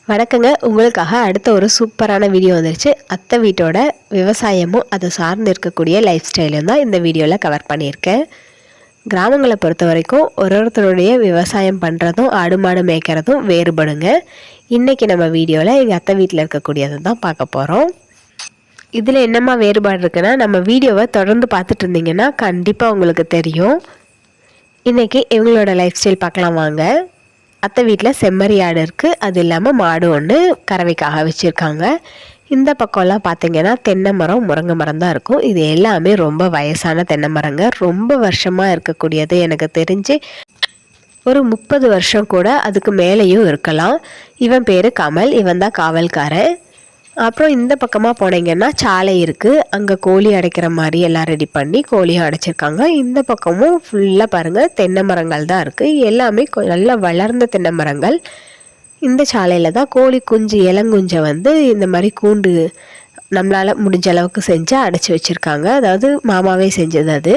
வணக்கங்க. உங்களுக்காக அடுத்த ஒரு சூப்பரான வீடியோ வந்துருச்சு. அத்தை வீட்டோட விவசாயமும் அதை சார்ந்து இருக்கக்கூடிய லைஃப் ஸ்டைலும் தான் இந்த வீடியோவில் கவர் பண்ணியிருக்கேன். கிராமங்களை பொறுத்த வரைக்கும் ஒருத்தருடைய விவசாயம் பண்ணுறதும் ஆடு மாடு மேய்க்கிறதும் வேறுபடுங்க. இன்றைக்கி நம்ம வீடியோவில் எங்கள் அத்தை வீட்டில் இருக்கக்கூடியதை தான் பார்க்க போகிறோம். இதில் என்னம்மா வேறுபாடு இருக்குன்னா, நம்ம வீடியோவை தொடர்ந்து பார்த்துட்டு இருந்தீங்கன்னா கண்டிப்பாக உங்களுக்கு தெரியும். இன்றைக்கி இவங்களோட லைஃப் ஸ்டைல் பார்க்கலாம் வாங்க. அத்தை வீட்டில் செம்மறி ஆடு இருக்குது, அது இல்லாமல் மாடு ஒன்று கறவைக்காக வச்சுருக்காங்க. இந்த பக்கம்லாம் பார்த்திங்கன்னா தென்னை மரம் முருங்கை மரம் தான் இருக்கும். இது எல்லாமே ரொம்ப வயசான தென்னை மரங்க, ரொம்ப வருஷமாக இருக்கக்கூடியது. எனக்கு தெரிஞ்சு ஒரு 30 வருஷம் கூட அதுக்கு மேலேயும் இருக்கலாம். இவன் பேர் கமல், இவன் தான் காவல்காரன். அப்புறம் இந்த பக்கமாக போனீங்கன்னா சாலை இருக்குது, அங்கே கோழி அடைக்கிற மாதிரி எல்லாம் ரெடி பண்ணி கோழியும் அடைச்சிருக்காங்க. இந்த பக்கமும் ஃபுல்லாக பாருங்கள் தென்னை மரங்கள் தான் இருக்குது, எல்லாமே நல்லா வளர்ந்த தென்னை மரங்கள். இந்த சாலையில் தான் கோழி குஞ்சு இளங்குஞ்சை வந்து இந்த மாதிரி கூண்டு நம்மளால் முடிஞ்ச அளவுக்கு செஞ்சு அடைச்சி வச்சுருக்காங்க. அதாவது மாமாவே செஞ்சது அது.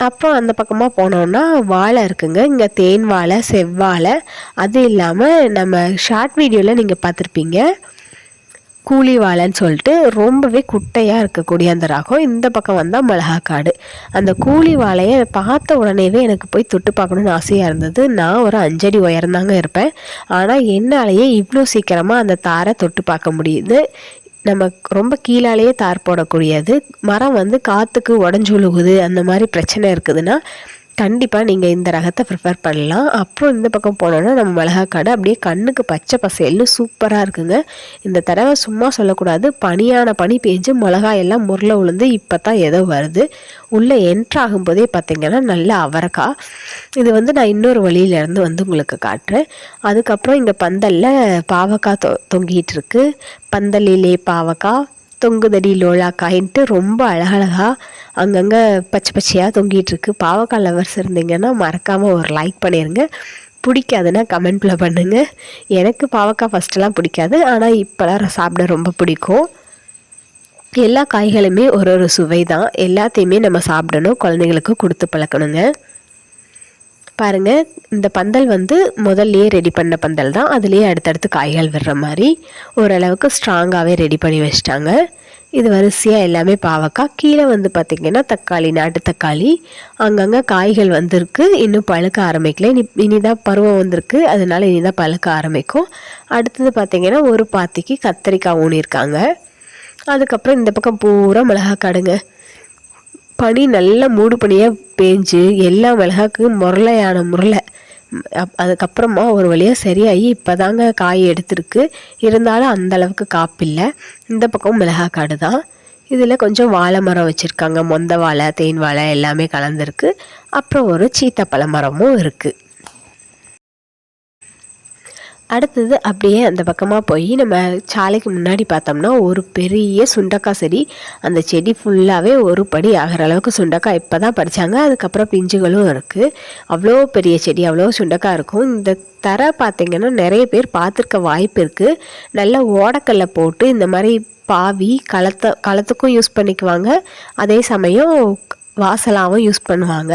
அப்புறம் அந்த பக்கமாக போனோன்னா வாழை இருக்குங்க, இங்கே தேன் வாழை, செவ்வாழை. அது இல்லாமல் நம்ம ஷார்ட் வீடியோவில் நீங்கள் பார்த்துருப்பீங்க கூலி வாழைன்னு சொல்லிட்டு ரொம்பவே குட்டையாக இருக்கக்கூடிய அந்த ரகம். இந்த பக்கம் வந்தால் மிளகாக்காடு. அந்த கூலி வாழையை பார்த்த உடனேவே எனக்கு போய் தொட்டு பார்க்கணுன்னு ஆசையாக இருந்தது. நான் ஒரு 5 அடி உயரந்தாங்க இருப்பேன், ஆனால் என்னாலேயே இவ்வளோ சீக்கிரமாக அந்த தாரை தொட்டு பார்க்க முடியுது. நம்ம ரொம்ப கீழாலேயே தார் போடக்கூடியது. மரம் வந்து காற்றுக்கு உடஞ்சு விழுகுது, அந்த மாதிரி பிரச்சனை இருக்குதுன்னா கண்டிப்பாக நீங்கள் இந்த ரகத்தை ப்ரிஃபர் பண்ணலாம். அப்புறம் இந்த பக்கம் போனோன்னா நம்ம மிளகாக்காடு அப்படியே கண்ணுக்கு பச்சை பசேல்னு சூப்பராக இருக்குங்க. இந்த தடவை சும்மா சொல்லக்கூடாது, பனியான பனி பெஞ்சு மிளகாயெல்லாம் முருளை உளுந்து இப்போ தான் ஏதோ வருது. உள்ளே என்ட்ராகும்போதே பார்த்திங்கன்னா நல்ல அவரைக்காய். இது வந்து நான் இன்னொரு வழியிலேருந்து வந்து உங்களுக்கு காட்டுறேன். அதுக்கப்புறம் இங்கே பந்தலில் பாவக்காய் தொங்கிட்டு இருக்கு. பந்தலிலே பாவக்காய், தொங்குதடி லோலாக்காயின்ட்டு ரொம்ப அழகழகாக அங்கங்கே பச்சை பச்சையாக தொங்கிட்டு இருக்கு. பாவக்காய் லவர்ஸ் இருந்தீங்கன்னா மறக்காமல் ஒரு லைக் பண்ணிடுங்க. பிடிக்காதுன்னா கமெண்ட்டில் பண்ணுங்கள். எனக்கு பாவக்காய் ஃபஸ்ட்டெல்லாம் பிடிக்காது, ஆனால் இப்போலாம் சாப்பிட ரொம்ப பிடிக்கும். எல்லா காய்களுமே ஒரு சுவை தான், எல்லாத்தையுமே நம்ம சாப்பிடணும், குழந்தைங்களுக்கு கொடுத்து பழக்கணுங்க. பாருங்கள், இந்த பந்தல் வந்து முதல்லையே ரெடி பண்ண பந்தல் தான், அதுலேயே அடுத்தடுத்து காய்கள் விடுற மாதிரி ஓரளவுக்கு ஸ்ட்ராங்காகவே ரெடி பண்ணி வச்சிட்டாங்க. இது வரிசையாக எல்லாமே பாவக்காய். கீழே வந்து பார்த்திங்கன்னா தக்காளி, நாட்டு தக்காளி. அங்கங்கே காய்கள் வந்திருக்கு, இன்னும் பழுக்க ஆரம்பிக்கல. இனிதான் பருவம் வந்திருக்கு, அதனால இனிதான் பழுக்க ஆரம்பிக்கும். அடுத்தது பார்த்திங்கன்னா ஒரு பாத்திக்கு கத்திரிக்காய் ஊனியிருக்காங்க. அதுக்கப்புறம் இந்த பக்கம் பூரா மிளகாக்காடுங்க. பனி நல்ல மூடு பனியாக பேஞ்சு எல்லா மிளகாக்கு முரளையான முரளை. அதுக்கப்புறமா ஒரு வழியாக சரியாகி இப்போ தாங்க காய் எடுத்துருக்கு. இருந்தாலும் அந்தளவுக்கு காப்பில்லை. இந்த பக்கம் மிளகாக்காடு தான். இதில் கொஞ்சம் வாழை மரம் வச்சுருக்காங்க, மொந்த வாழை, தேன் வாழை எல்லாமே கலந்துருக்கு. அப்புறம் ஒரு சீத்தாப்பழ மரமும் இருக்குது. அடுத்தது அப்படியே அந்த பக்கமாக போய் நம்ம சாலைக்கு முன்னாடி பார்த்தோம்னா ஒரு பெரிய சுண்டக்காய் செடி. அந்த செடி ஃபுல்லாகவே ஒரு படி ஆகிற அளவுக்கு சுண்டக்காய் இப்போ தான் பறித்தாங்க. அதுக்கப்புறம் பிஞ்சுகளும் இருக்குது. அவ்வளோ பெரிய செடி, அவ்வளோ சுண்டக்காய் இருக்கும். இந்த தரை பார்த்திங்கன்னா நிறைய பேர் பார்த்துருக்க வாய்ப்பு இருக்குது. நல்லா ஓடக்கல்ல போட்டு இந்த மாதிரி பாவி களத்துக்கும் யூஸ் பண்ணிக்குவாங்க, அதே சமயம் வாசலாகவும் யூஸ் பண்ணுவாங்க.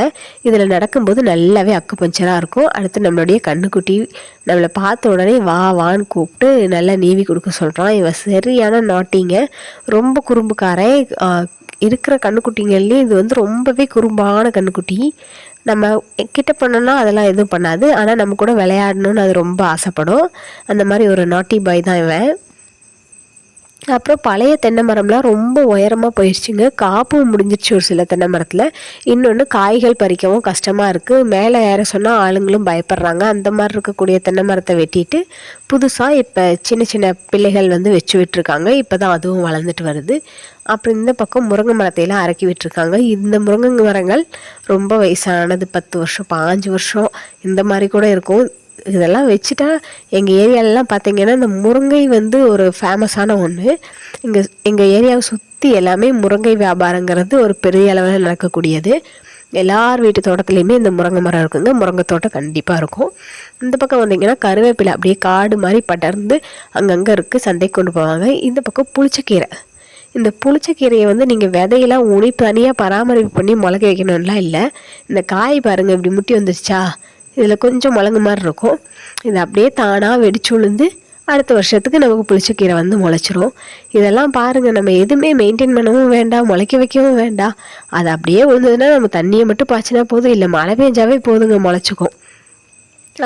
இதில் நடக்கும்போது நல்லாவே அக்கு பஞ்சராக இருக்கும். அடுத்து நம்மளுடைய கண்ணுக்குட்டி நம்மளை பார்த்த உடனே வா வான்னு கூப்பிட்டு நல்லா நீவி கொடுக்க சொல்கிறான். இவன் சரியான நாட்டிங்க, ரொம்ப குறும்புக்காரே. இருக்கிற கண்ணுக்குட்டிங்கள்லேயும் இது வந்து ரொம்பவே குறும்பான கண்ணுக்குட்டி. நம்ம கிட்ட பண்ணோன்னா அதெல்லாம் எதுவும் பண்ணாது, ஆனால் நம்ம கூட விளையாடணுன்னு அது ரொம்ப ஆசைப்படும். அந்த மாதிரி ஒரு நாட்டி பாய் தான் இவன். அப்புறம் பழைய தென்னை மரம்லாம் ரொம்ப உயரமாக போயிடுச்சுங்க, காப்பும் முடிஞ்சிருச்சு ஒரு சில தென்னை மரத்தில். இன்னொன்று காய்கள் பறிக்கவும் கஷ்டமாக இருக்குது, மேலே ஏற சொன்னால் ஆளுங்களும் பயப்படுறாங்க. அந்த மாதிரி இருக்கக்கூடிய தென்னை மரத்தை வெட்டிட்டு புதுசாக இப்போ சின்ன சின்ன பிள்ளைகள் வந்து வச்சு விட்டுருக்காங்க. இப்போ தான் அதுவும் வளர்ந்துட்டு வருது. அப்புறம் இந்த பக்கம் முருங்கை மரத்தையெல்லாம் இறக்கி விட்டுருக்காங்க. இந்த முருங்கை மரங்கள் ரொம்ப வயசானது, 10 வருஷம் 5 வருஷம் இந்த மாதிரி கூட இருக்கும். இதெல்லாம் வச்சுட்டா எங்கள் ஏரியாலலாம் பார்த்திங்கன்னா இந்த முருங்கை வந்து ஒரு ஃபேமஸான ஒன்று. எங்கள் ஏரியாவை சுற்றி எல்லாமே முருங்கை வியாபாரங்கிறது ஒரு பெரிய அளவில் நடக்கக்கூடியது. எல்லார் வீட்டு தோட்டத்துலேயுமே இந்த முருங்கை மரம் இருக்குங்க, முருங்கை தோட்டம் கண்டிப்பாக இருக்கும். இந்த பக்கம் வந்திங்கன்னா கருவேப்பிலை அப்படியே காடு மாதிரி படர்ந்து அங்கங்கே இருக்குது, சந்தைக்கு கொண்டு போவாங்க. இந்த பக்கம் புளிச்சக்கீரை. இந்த புளிச்சக்கீரையை வந்து நீங்கள் விதையெல்லாம் ஊனி தனியாக பராமரிப்பு பண்ணி முளைக்க வைக்கணும்லாம் இல்லை. இந்த காய் பாருங்கள் இப்படி முட்டி வந்துருச்சா, இதில் கொஞ்சம் முழங்கு மாதிரி இருக்கும். இது அப்படியே தானாக வெடிச்சு விழுந்து அடுத்த வருஷத்துக்கு நமக்கு புளிச்சக்கீரை வந்து முளைச்சிரும். இதெல்லாம் பாருங்கள், நம்ம எதுவுமே மெயின்டைன் பண்ணவும் வேண்டாம், முளைக்க வைக்கவும் வேண்டாம். அது அப்படியே விழுந்ததுன்னா நம்ம தண்ணியை மட்டும் பாய்ச்சினா போதும், இல்லை மழை பெஞ்சாவே போதுங்க, முளைச்சிக்கும்.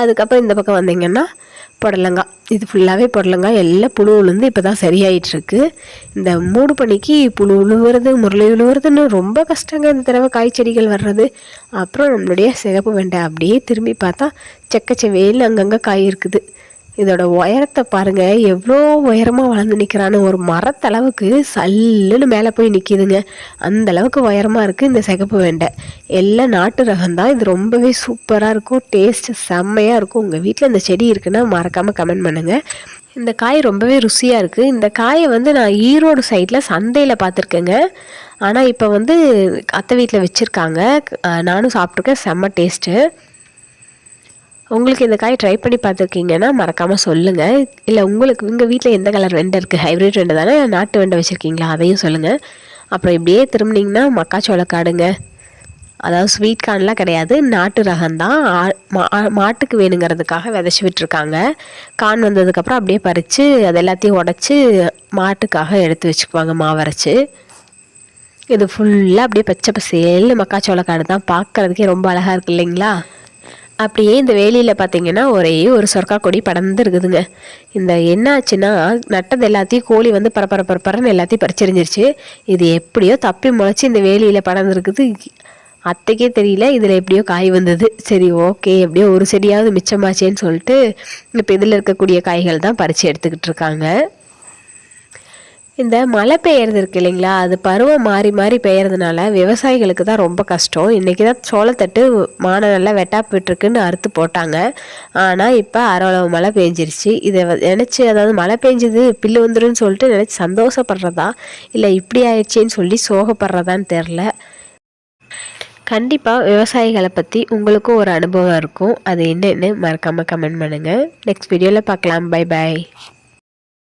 அதுக்கப்புறம் இந்த பக்கம் வந்தீங்கன்னா புடலங்காய், இது ஃபுல்லாகவே புடலங்காய், எல்லாம் புழு விழுந்து இப்போ தான் சரியாயிட்ருக்கு. இந்த மூடு பனிக்கு புழு விழுவுறது, முரளி விழுவுறதுன்னு ரொம்ப கஷ்டங்க இந்த தடவை காய்ச்செடிகள் வர்றது. அப்புறம் நம்மளுடைய சிகப்பு வெண்டை அப்படியே திரும்பி பார்த்தா செக்கச்செவேல்னு அங்கங்கே காய் இருக்குது. இதோட உயரத்தை பாருங்கள், எவ்வளோ உயரமாக வளர்ந்து நிற்கிறான்னு. ஒரு மரத்தளவுக்கு சல்லுன்னு மேலே போய் நிற்கிதுங்க, அந்த அளவுக்கு உயரமாக இருக்குது இந்த சிகப்பு வெண்டை. எல்லாம் நாட்டு ரகம்தான். இது ரொம்பவே சூப்பராக இருக்கும், டேஸ்ட்டு செம்மையாக இருக்கும். உங்கள் வீட்டில் இந்த செடி இருக்குன்னா மறக்காமல் கமெண்ட் பண்ணுங்கள். இந்த காய் ரொம்பவே ருசியாக இருக்குது. இந்த காயை வந்து நான் ஈரோடு சைடில் சந்தையில் பார்த்துருக்கேங்க. ஆனால் இப்போ வந்து அத்தை வீட்டில் வச்சுருக்காங்க, நானும் சாப்பிட்ருக்கேன், செம்ம டேஸ்ட்டு. உங்களுக்கு இந்த காய் ட்ரை பண்ணி பார்த்துருக்கீங்கன்னா மறக்காமல் சொல்லுங்கள். இல்லை உங்களுக்கு உங்கள் வீட்டில் எந்த கலர் வெண்டை இருக்குது, ஹைப்ரிட் வெண்டை தானே, நாட்டு வெண்டை வச்சுருக்கீங்களா, அதையும் சொல்லுங்கள். அப்புறம் இப்படியே திரும்பினீங்கன்னா மக்காச்சோள காடுங்க, அதாவது ஸ்வீட் கார்ன்லாம் கிடையாது, நாட்டு ரகம்தான். மாட்டுக்கு வேணுங்கிறதுக்காக விதைச்சி விட்டுருக்காங்க. கான் வந்ததுக்கப்புறம் அப்படியே பறித்து அது எல்லாத்தையும் உடச்சி மாட்டுக்காக எடுத்து வச்சுக்குவாங்க மாவரைச்சி. இது ஃபுல்லாக அப்படியே பச்சை பசேல்னு மக்காச்சோள காடு தான், பார்க்குறதுக்கே ரொம்ப அழகாக இருக்குது இல்லைங்களா. அப்படியே இந்த வேலியில் பார்த்தீங்கன்னா ஒரே ஒரு சொர்க்கா கொடி படர்ந்து இருக்குதுங்க. இந்த என்ன ஆச்சுன்னா, நட்டது எல்லாத்தையும் கோழி வந்து பரப்பரன்னு எல்லாத்தையும் பறிச்செறிஞ்சிருச்சு. இது எப்படியோ தப்பி முளைச்சி இந்த வேலியில் படர்ந்துருக்குது. அத்தைக்கே தெரியல இதில் எப்படியோ காய் வந்தது. சரி ஓகே, எப்படியோ ஒரு செடியாவது மிச்சமாச்சேன்னு சொல்லிட்டு இப்போ இதில் இருக்கக்கூடிய காய்கள் தான் பறித்து எடுத்துக்கிட்டு இருக்காங்க. இந்த மழை பெய்யறது இருக்கு இல்லைங்களா, அது பருவம் மாறி மாறி பெய்யறதுனால விவசாயிகளுக்கு தான் ரொம்ப கஷ்டம். இன்றைக்கி தான் சோளத்தட்டு மானை நல்லா வெட்டாப்பு விட்டுருக்குன்னு அறுத்து போட்டாங்க. ஆனால் இப்போ அரவளவு மழை பெஞ்சிருச்சு. இதை நினச்சி, அதாவது மழை பெஞ்சுது பில்லு வந்துடும் சொல்லிட்டு நினச்சி சந்தோஷப்படுறதா இல்லை இப்படி ஆயிடுச்சின்னு சொல்லி சோகப்படுறதான்னு தெரில. கண்டிப்பாக விவசாயிகளை பற்றி உங்களுக்கும் ஒரு அனுபவம் இருக்கும், அது என்னென்னு மறக்காமல் கமெண்ட் பண்ணுங்கள். நெக்ஸ்ட் வீடியோவில் பார்க்கலாம். Bye bye.